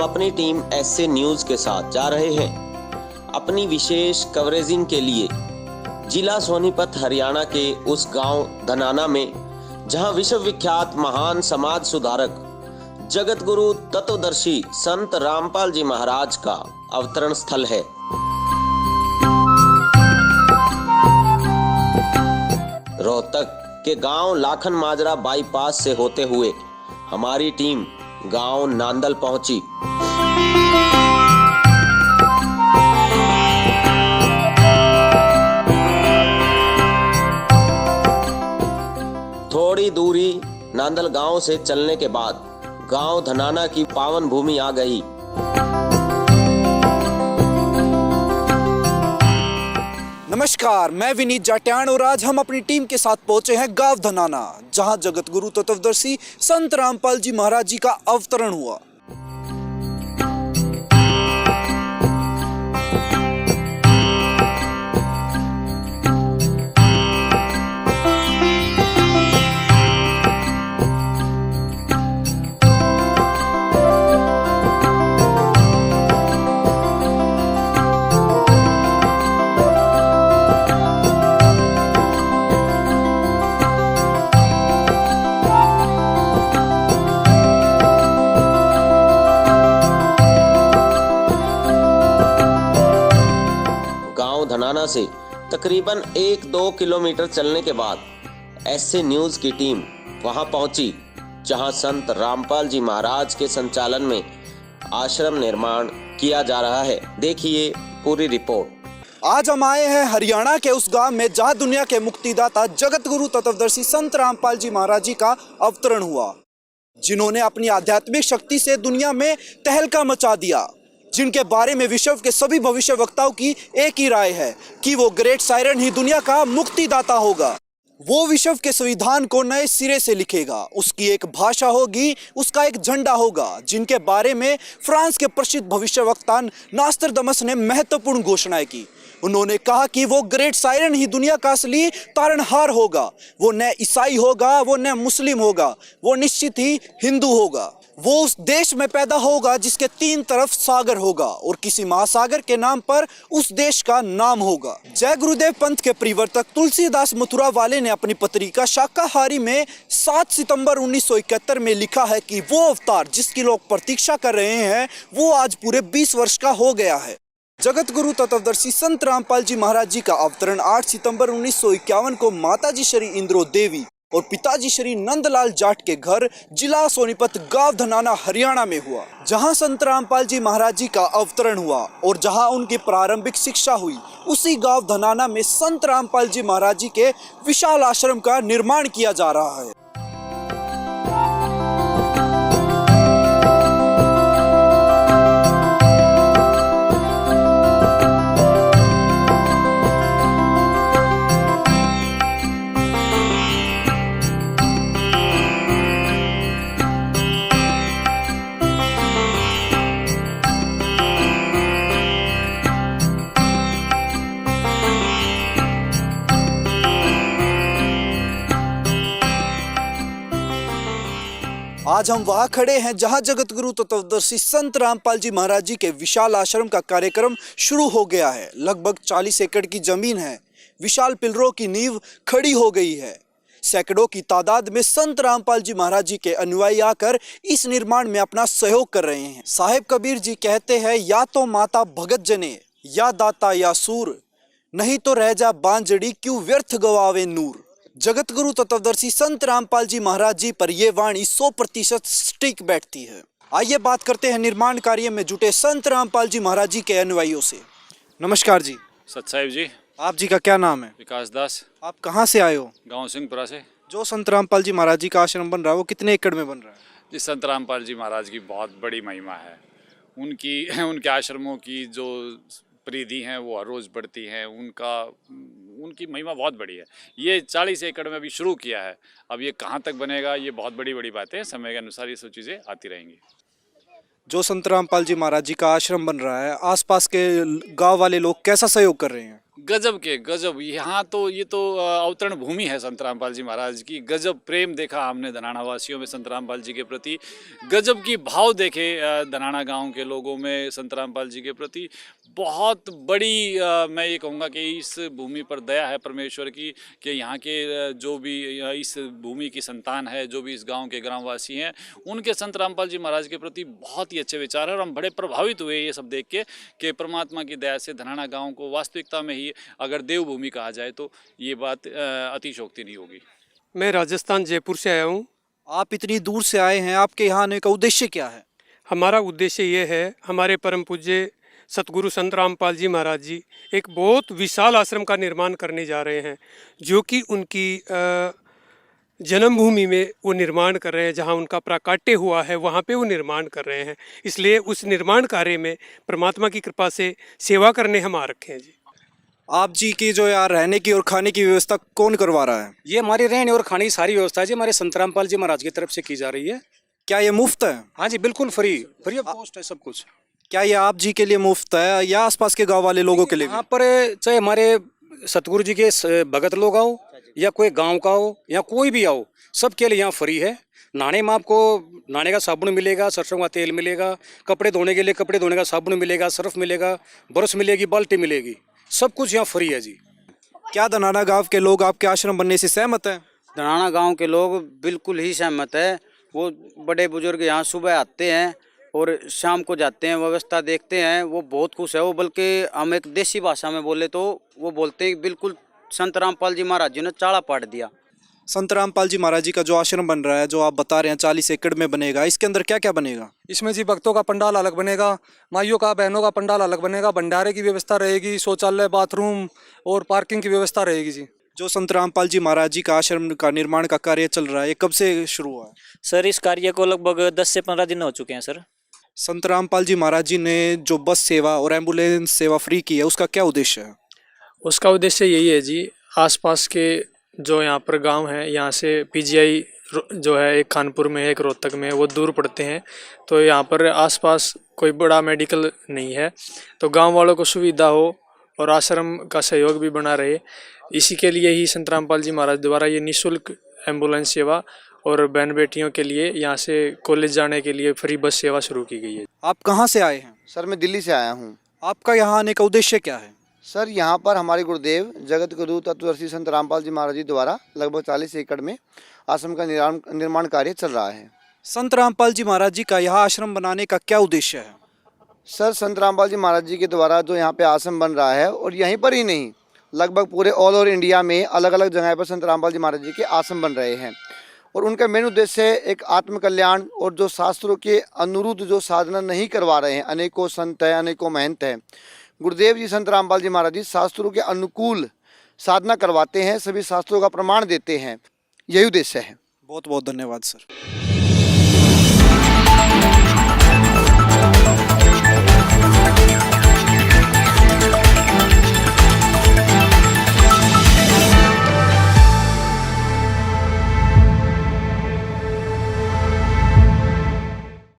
अपनी team SA news के साथ जा रहे हैं अपनी विशेष कवरेजिंग के लिए जिला सोनीपत हरियाणा के उस गांव धनाना में, जहां विश्व विख्यात महान समाज सुधारक जगत गुरु तत्वदर्शी संत रामपाल जी महाराज का अवतरण स्थल है। रोहतक के गांव लाखन माजरा बाईपास से होते हुए हमारी टीम गांव नांदल पहुंची। थोड़ी दूरी नांदल गांव से चलने के बाद गांव धनाना की पावन भूमि आ गई। नमस्कार, मैं विनीत जाट्यान और आज हम अपनी टीम के साथ पहुंचे हैं गांव धनाना, जहां जगत गुरु तत्वदर्शी संत रामपाल जी महाराज जी का अवतरण हुआ। धनाना से तकरीबन 1-2 किलोमीटर चलने के बाद एसए न्यूज़ की टीम वहां पहुंची, जहां संत रामपाल जी महाराज के संचालन में आश्रम निर्माण किया जा रहा है। देखिए पूरी रिपोर्ट। आज हम आए हैं हरियाणा के उस गांव में जहां दुनिया के मुक्तिदाता जगत गुरु तत्वदर्शी संत रामपाल जी महाराज जी का अवतरण हुआ, जिन्होंने अपनी आध्यात्मिक शक्ति से दुनिया में तहलका मचा दिया, जिनके बारे में विश्व के सभी भविष्य वक्ताओं की एक ही राय है कि वो ग्रेट सायरन ही दुनिया का मुक्तिदाता होगा। वो विश्व के संविधान को नए सिरे से लिखेगा, उसकी एक भाषा होगी, उसका एक झंडा होगा, जिनके बारे में फ्रांस के प्रसिद्ध भविष्यवक्ता नास्त्रदामस ने महत्वपूर्ण घोषणाएं की। उन्होंने कहा कि वो ग्रेट सायरन ही दुनिया का असली तारणहार होगा। वो न ईसाई होगा, वो न मुस्लिम होगा, वो निश्चित ही हिंदू होगा। वो उस देश में पैदा होगा जिसके 3 तरफ सागर होगा और किसी महासागर के नाम पर उस देश का नाम होगा। जय गुरुदेव पंथ के परिवर्तक तुलसीदास मथुरा वाले ने अपनी पत्रिका शाकाहारी में 7 सितंबर 1971 में लिखा है कि वो अवतार जिसकी लोग प्रतीक्षा कर रहे हैं वो आज पूरे 20 वर्ष का हो गया है। जगत गुरु तत्वदर्शी संत रामपाल जी महाराज जी का अवतरण 8 सितंबर 1951 को माताजी श्री इंद्रो देवी और पिताजी श्री नंदलाल जाट के घर जिला सोनीपत गांव धनाना हरियाणा में हुआ, जहां संत रामपाल जी महाराज जी का अवतरण हुआ और जहां उनकी प्रारंभिक शिक्षा हुई। उसी गांव धनाना में संत रामपाल जी महाराज जी के विशाल आश्रम का निर्माण किया जा रहा है। आज हम वहां खड़े हैं जहां जगत गुरु तत्वदर्शी संत रामपाल जी महाराज जी के विशाल आश्रम का कार्यक्रम शुरू हो गया है। लगभग 40 एकड़ की जमीन है। विशाल पिलरों की नींव खड़ी हो गई है। सैकड़ों की तादाद में संत रामपाल जी महाराज जी के अनुयायी आकर इस निर्माण में अपना सहयोग कर रहे हैं। साहेब कबीर जी कहते हैं, या तो माता भगत जने, या दाता या सूर, नहीं तो रह जा बांझड़ी, क्यों व्यर्थ गवावे नूर। जगत गुरु तत्वदर्शी संत रामपाल जी महाराज जी पर यह वाणी 100% सटीक बैठती है। आइए बात करते हैं निर्माण कार्य में जुटे संत रामपाल जी महाराज जी के अनुयायियों से। नमस्कार जी। सत साहिब जी। आप जी का क्या नाम है? विकास दास। आप कहाँ से आए हो? गांव सिंहपुरा से। जो संत रामपाल जी महाराज जी का आश्रम बन रहा है वो कितने एकड़ में बन रहा है? जी, संत रामपाल जी महाराज की बहुत बड़ी महिमा है। उनके आश्रमों की जो परिधि हैं वो हर रोज़ बढ़ती हैं। उनकी महिमा बहुत बड़ी है। ये 40 एकड़ में अभी शुरू किया है। अब ये कहाँ तक बनेगा, ये बहुत बड़ी बड़ी बातें हैं। समय के अनुसार ये सब चीज़ें आती रहेंगी। जो संत रामपाल जी महाराज जी का आश्रम बन रहा है, आसपास के गांव वाले लोग कैसा सहयोग कर रहे हैं? गजब यहाँ तो ये तो अवतरण भूमि है संत रामपाल जी महाराज की। गजब प्रेम देखा हमने धनाना वासियों में संत रामपाल जी के प्रति। गजब की भाव देखे धनाना गांव के लोगों में संत रामपाल जी के प्रति। बहुत बड़ी मैं ये कहूँगा कि इस भूमि पर दया है परमेश्वर की कि यहाँ के जो भी इस भूमि की संतान है, जो भी इस गांव के ग्रामवासी हैं, उनके संत रामपाल जी महाराज के प्रति बहुत ही अच्छे विचार है। और हम बड़े प्रभावित हुए ये सब देख के कि परमात्मा की दया से धनाना गांव को वास्तविकता में ही अगर देवभूमि कहा जाए तो ये बात अतिशयोक्ति नहीं होगी। मैं राजस्थान जयपुर से आया हूँ। आप इतनी दूर से आए हैं, आपके यहाँ आने का उद्देश्य क्या है? हमारा उद्देश्य ये है, हमारे परम पूज्य सतगुरु संत रामपाल जी महाराज जी एक बहुत विशाल आश्रम का निर्माण करने जा रहे हैं, जो कि उनकी जन्मभूमि में वो निर्माण कर रहे हैं। जहाँ उनका प्राकट्य हुआ है वहाँ पे वो निर्माण कर रहे हैं। इसलिए उस निर्माण कार्य में परमात्मा की कृपा से सेवा करने हम आ रखे हैं जी। आप जी की जो यार रहने की और खाने की व्यवस्था कौन करवा रहा है? ये हमारी रहने और खाने की सारी व्यवस्था जी हमारे संत रामपाल जी महाराज की तरफ से की जा रही है। क्या ये मुफ्त है? हाँ जी, बिल्कुल फ्री ऑफ कॉस्ट है सब कुछ। क्या ये आप जी के लिए मुफ्त है या आसपास के गांव वाले लोगों के लिए? यहाँ पर चाहे हमारे सतगुरु जी के भगत लोग आओ या कोई गांव का हो या कोई भी आओ, सबके लिए यहाँ फ्री है। नहाने में आपको नहाने का साबुन मिलेगा, सरसों का तेल मिलेगा, कपड़े धोने के लिए कपड़े धोने का साबुन मिलेगा, सर्फ मिलेगा, ब्रश मिलेगी, बाल्टी मिलेगी, सब कुछ यहाँ फ्री है जी। क्या धनाना गांव के लोग आपके आश्रम बनने से सहमत हैं? धनाना गांव के लोग बिल्कुल ही सहमत है। वो बड़े बुजुर्ग यहाँ सुबह आते हैं और शाम को जाते हैं, व्यवस्था देखते हैं, वो बहुत खुश है। वो बल्कि हम एक देसी भाषा में बोले तो वो बोलते हैं बिल्कुल संत रामपाल जी महाराज जी ने चाड़ा पाट दिया। संत रामपाल जी महाराज जी का जो आश्रम बन रहा है, जो आप बता रहे हैं 40 एकड़ में बनेगा, इसके अंदर क्या क्या बनेगा? इसमें जी भक्तों का पंडाल अलग बनेगा, माइयों का बहनों का पंडाल अलग बनेगा, भंडारे की व्यवस्था रहेगी, शौचालय, बाथरूम और पार्किंग की व्यवस्था रहेगी जी। जो संत रामपाल जी महाराज जी का आश्रम का निर्माण का कार्य चल रहा है, ये कब से शुरू हुआ है? सर इस कार्य को लगभग 10 से 15 दिन हो चुके हैं सर। संत रामपाल जी महाराज जी ने जो बस सेवा और एम्बुलेंस सेवा फ्री की है, उसका क्या उद्देश्य है? उसका उद्देश्य यही है जी, आसपास के जो यहाँ पर गांव हैं, यहाँ से पीजीआई जो है एक कानपुर में है, एक रोहतक में है, वो दूर पड़ते हैं। तो यहाँ पर आसपास कोई बड़ा मेडिकल नहीं है, तो गांव वालों को सुविधा हो और आश्रम का सहयोग भी बना रहे, इसी के लिए ही संत रामपाल जी महाराज द्वारा ये निःशुल्क एम्बुलेंस सेवा और बहन बेटियों के लिए यहाँ से कॉलेज जाने के लिए फ्री बस सेवा शुरू की गई है। आप कहाँ से आए हैं? सर मैं दिल्ली से आया हूँ। आपका यहाँ आने का उद्देश्य क्या है? सर यहाँ पर हमारे गुरुदेव जगत गुरु तत्वदर्शी संत रामपाल जी महाराज जी द्वारा लगभग 40 एकड़ में आश्रम का निर्माण कार्य चल रहा है। संत रामपाल जी महाराज जी का यहाँ आश्रम बनाने का क्या उद्देश्य है? सर संत रामपाल जी महाराज जी के द्वारा जो यहाँ पे आश्रम बन रहा है, और यहीं पर ही नहीं, लगभग पूरे ऑल ओवर इंडिया में अलग अलग जगह पर संत रामपाल जी महाराज जी के आश्रम बन रहे हैं। और उनका मेन उद्देश्य एक आत्मकल्याण और जो शास्त्रों के अनुरुद्ध जो साधना नहीं करवा रहे हैं, अनेकों संत हैं, अनेकों महंत हैं, गुरुदेव जी संत रामपाल जी महाराज जी शास्त्रों के अनुकूल साधना करवाते हैं, सभी शास्त्रों का प्रमाण देते हैं, यही उद्देश्य है। बहुत बहुत धन्यवाद सर।